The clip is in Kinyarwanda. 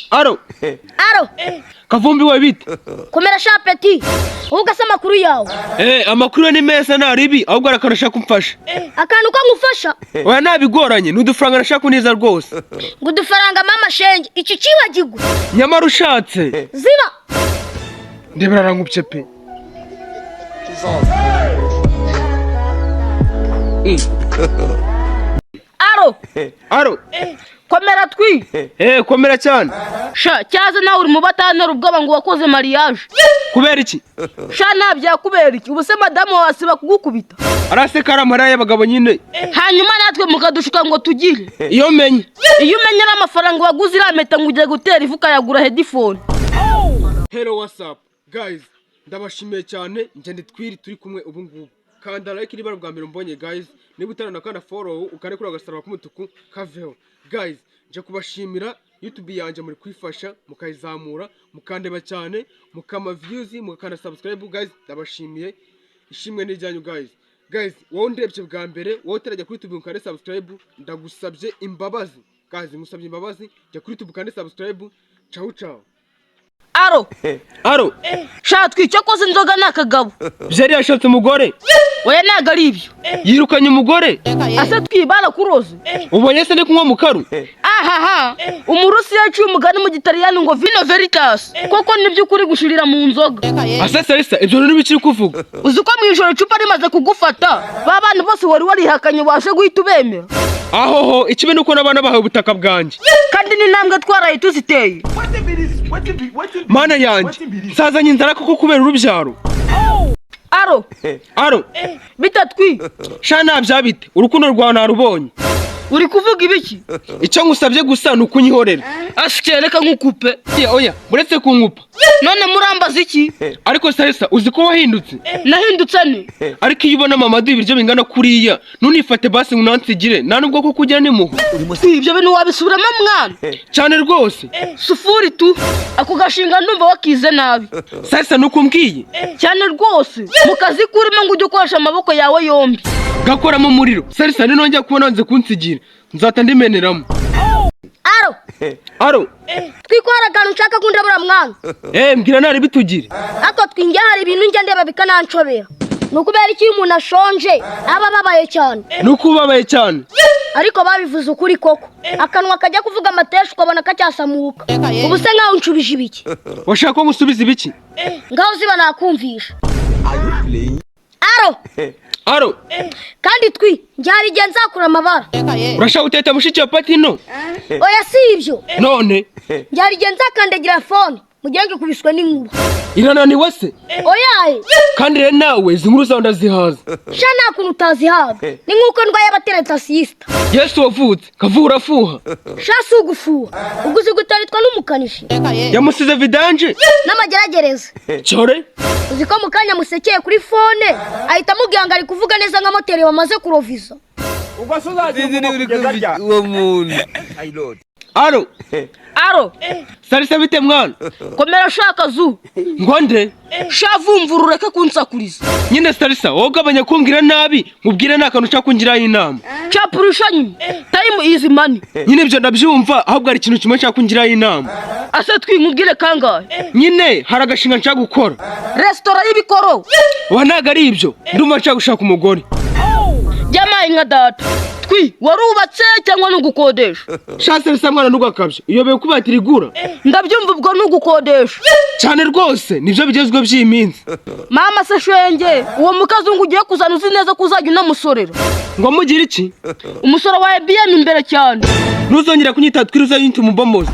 Aro. Kavumbi we bite? Komera sha peti. Ugasa makuru yawe. Amakuru ni meza naribi ahubwo arakarasha kumfasha. Akantu ko ngufasha. Oya nabigoranye n'udufaranga nashaka kuneza rwose. Ngo dufaranga mama shenge iki kiwagirwa. Nyamara ushatse. Ziba. Ndebera rangupye pe. Aro. Komera twi. Komera cyane. Sha cyaza nawe uri mu batanera ubwoba ngo wakoze mariage. Kubera iki? Sha nabya kubera iki? Ubuse madamu wasiba kugukubita. Araseka aramara y'abagabo nyine. Hanyuma natwe mukadushuka ngo tugire. Iyo menye n'amafaranga waguze irameta ngo ujye gutera ifuka yagura headphone. Hello WhatsApp guys. Ndabashimiye cyane njye ndi Twiri turi kumwe ubu ngubu. Kanda like niba bwa mbere mbonye guys. Niba utarana kandi follow ukane kuri agasaraba k'umutuku kaveho. Guys, nje kubashimira YouTube yanje muri kwifasha mukayizamura mukandeba cyane mukama views mukana subscribe guys ndabashimiye ishimwe n'ijyanyu guys wowe ndebye bwa mbere wowe utarajya kuri YouTube ukane subscribe ndagusabye imbabazi guys ngusabye imbabazi jya kuri YouTube ukane subscribe ciao Aro shatwe icyo koze inzoga nakagabo byari yashatse umugore oya naga ari ibyo yirukanye umugore asa twibara kuroze ubonye se ne kunywa mukaru umurusi yaciye umugani mu gitariyani ngo vino veritas koko nibyo ukuri gushirira mu nzoga asa ibyo n'ibikiri kuvuga uzi ko mu ijoro icupa rimaze kugufata babana bose wari warihakanye washe guhita ubemera ahoho ikibe nuko nabana bahawe ubutaka bwanje kandi n'intambwe twaraye tuziteye mana yanjye sazanye inzara koko kubera urubyaro Aro bitatwi sha nabyabite urukundo rwawe narubonye uri kuvuga ibiki icyo ngusabye gusa nukunyihorera ashikereka nkukupe oya buretse kunkupa none murambaza iki ariko Sarisa uzi ko wahindutse nahindutse ni ariko iyo ubona mama ibiryo bingana kuriya nunifate basi unansigire nta nubwo ko kujya nimuhu ibyo bintu wabisubiramo mwana cyane rwose sufuri tu ako gashinga ndumva wakize nabi Sarisa nukumbwiye cyane rwose mu kazi kurimo ngo ujye ukoresha amaboko yawe yombi gakora mu muriro Sarisa ninongera kubona nze kunsigira nzata ndimeneramo Aro twikora akantu nshaka kundabura mwana mbwira nari bitugire ako twingiye hari ibintu njye ndeba bikananshobera nukubera iki umuntu ashonje aba babaye cyane nukubabaye cyane ariko babivuze ukuri koko akanwa kajya kuvuga amatesha ukabona kacyasamuka ubu se nkaho unshubije ibiki washaka ko ngusubiza ibiki ngaho ziba nakumvisha Aro kandi twi njyari igihe nzakura amabara urashaka guteta mushiki wa patino oya si ibyo none njyari igihe nzakandagira fone mugihe kubiswe n'inkuba irananiwe se oya kandi rero nawe izi nkuru zawe ndazihaza sha nta kuntu utazihaga ni nk'uko ndwaye abatereta sisita yesu wavutse kavura afuha sha si ugufuha ubwo uzi gutaritwa n'umukanishi yamusize vidanje n'amageragereza cyore uzi ko mu kanya musekeye kuri fone ahita amubwira ngo ari kuvuga neza nka moteri wamaze kuroviza ubwo se uzajya kugeza uwo muntu Aro Sarisa bite mwana komera shaka zu ngonde shavumvura ureke kunsakuriza nyine Sarisa wowe ugabanya kumbwira nabi mubwire nta kantu cyakungiraho inama cyapurusha nyine time is money nyine ibyo ndabyumva ahubwo ari ikintu kimwe cyakungiraho inama ase twinkubwire kangahe nyine hari agashinga nshaka gukora resitora y'ibikoro ntago ari ibyo ndumva nshaka gushaka umugore jyamaye nka data twi warubatse cyangwa nugukodesha sha Sarisa mwana ntugakabye uyobeye kubatira igura ndabyumva ubwo nugukodesha cyane rwose nibyo bigezweho by'iyi minsi mama se shenge uwo mukazungu ugiye kuzana uzi neza ko uzajya unamusorera ngo mugire iki umusoro wa IBM imbere cyane ntuzongera kunyita Twiri uzanyita umubomozi